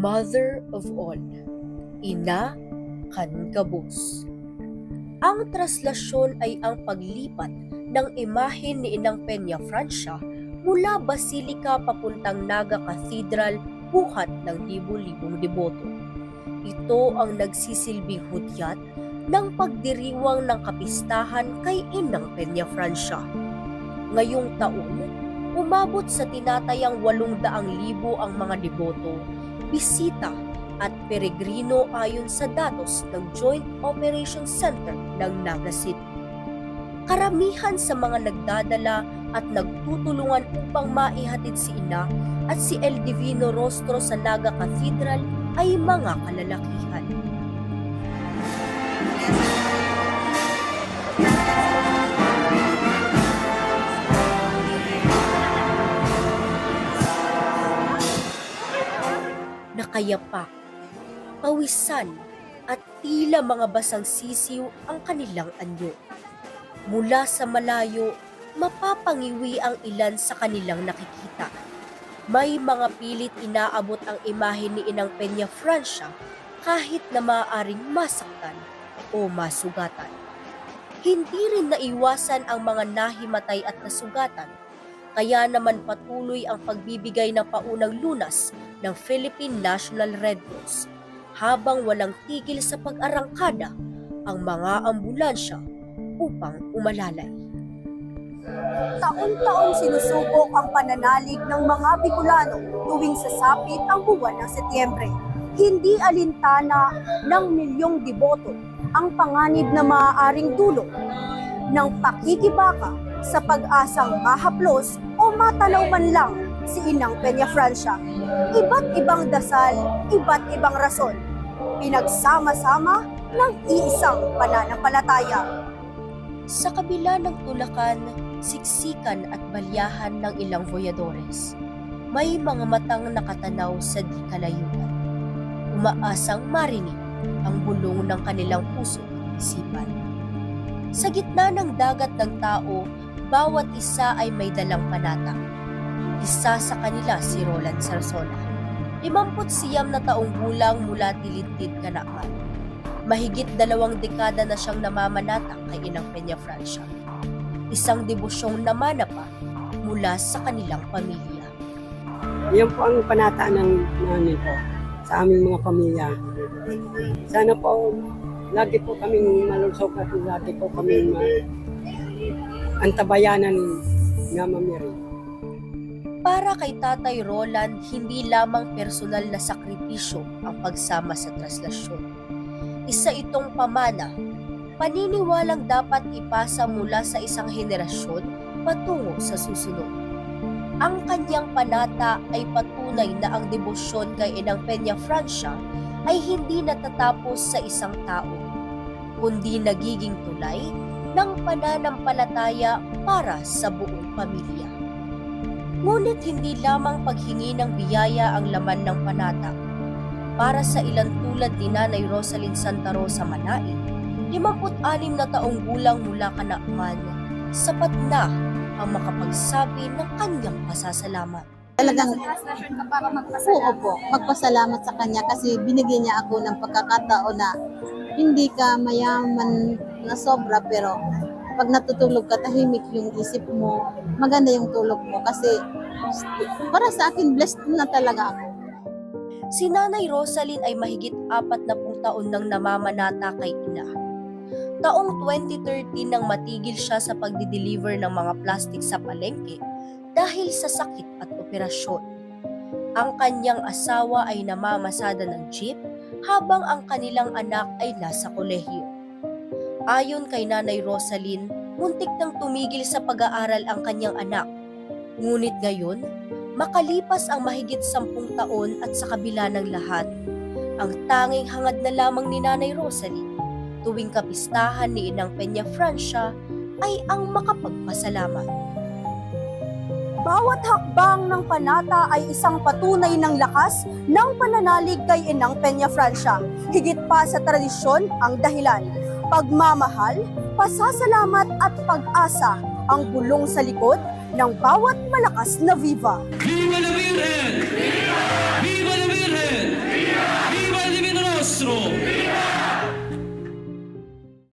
Mother of all, Ina kan Gabos. Ang traslasyon ay ang paglipat ng imahe ni Inang Peña Francia mula Basilica papuntang Naga Cathedral buhat ng libu-libong deboto. Ito ang nagsisilbing hudyat ng pagdiriwang ng kapistahan kay Inang Peña Francia. Ngayong taon, umabot sa tinatayang 800,000 ang mga deboto, bisita at peregrino ayon sa datos ng Joint Operations Center ng Naga City. Karamihan sa mga nagdadala at nagtutulungan upang maihatid si Ina at si El Divino Rostro sa Naga Cathedral ay mga kalalakihan. Nakayapak, pawisan at tila mga basang sisiw ang kanilang anyo. Mula sa malayo, mapapangiwi ang ilan sa kanilang nakikita. May mga pilit inaabot ang imahe ni Inang Peña Francia kahit na maaaring masaktan o masugatan. Hindi rin naiwasan ang mga nahimatay at nasugatan, kaya naman patuloy ang pagbibigay ng paunang lunas ng Philippine National Red Cross habang walang tigil sa pag-arangkada ang mga ambulansya upang umalalay. Taon-taon sinusubok ang pananalig ng mga Bicolano tuwing sasapit ang buwan ng Setyembre. Hindi alintana ng milyong deboto ang panganib na maaaring dulot ng pakikibaka sa pag-asang mahaplos o matalaw man lang si Inang Peña Francia. Iba't ibang dasal, iba't ibang rason, pinagsama-sama ng iisang pananampalataya. Sa kabila ng tulakan, siksikan at balyahan ng ilang voyadores, may mga matang nakatanaw sa di kalayuan. Umaasang marinig ang bulong ng kanilang puso at isipan. Sa gitna ng dagat ng tao, bawat isa ay may dalang panata. Isa sa kanila si Roland Sarsona, 59 na taong gulang mula Tilidtid, Canaawan. Mahigit 2 dekada na siyang namamanata kay Inang Peña Francia. Isang debusyong namanapa mula sa kanilang pamilya. Yan po ang panata ng namin po sa aming mga pamilya. Sana po lagi po kaming malusog at lagi po kaming antabayanan ni Mama Mary. Para kay Tatay Roland, hindi lamang personal na sakripisyo ang pagsama sa traslasyon. Isa itong pamana, paniniwalang dapat ipasa mula sa isang henerasyon patungo sa susunod. Ang kanyang panata ay patunay na ang debosyon kay Inang Peña Francia ay hindi natatapos sa isang tao, kundi nagiging tulay ng pananampalataya para sa buong pamilya. Ngunit hindi lamang paghingi ng biyaya ang laman ng panata. Para sa ilang tulad ni Nanay Rosalyn Santa Rosa Manai, 56 na taong gulang mula Canaawan, sapat na ang makapagsabi ng kanyang pasasalamat. Talagang oo po, magpasalamat sa kanya kasi binigyan niya ako ng pagkakataon na hindi ka mayaman na sobra pero pag natutulog ka, tahimik yung isip mo, maganda yung tulog mo kasi para sa akin, blessed na talaga ako. Si Nanay Rosalyn ay mahigit 40 taon nang namamanata kay Ina. Taong 2013 nang matigil siya sa pagdi-deliver ng mga plastik sa palengke dahil sa sakit at operasyon. Ang kanyang asawa ay namamasada ng jeep habang ang kanilang anak ay nasa kolehiyo. Ayon kay Nanay Rosalyn, muntik nang tumigil sa pag-aaral ang kanyang anak. Ngunit ngayon, makalipas ang mahigit 10 taon at sa kabila ng lahat, ang tanging hangad na lamang ni Nanay Rosalyn tuwing kapistahan ni Inang Peña Francia ay ang makapagpasalamat. Bawat hakbang ng panata ay isang patunay ng lakas ng pananalig kay Inang Peña Francia. Higit pa sa tradisyon ang dahilan. Pagmamahal, pasasalamat at pag-asa ang bulong sa likod ng bawat malakas na viva. Viva la Virgen! Viva la Virgen! nuestro.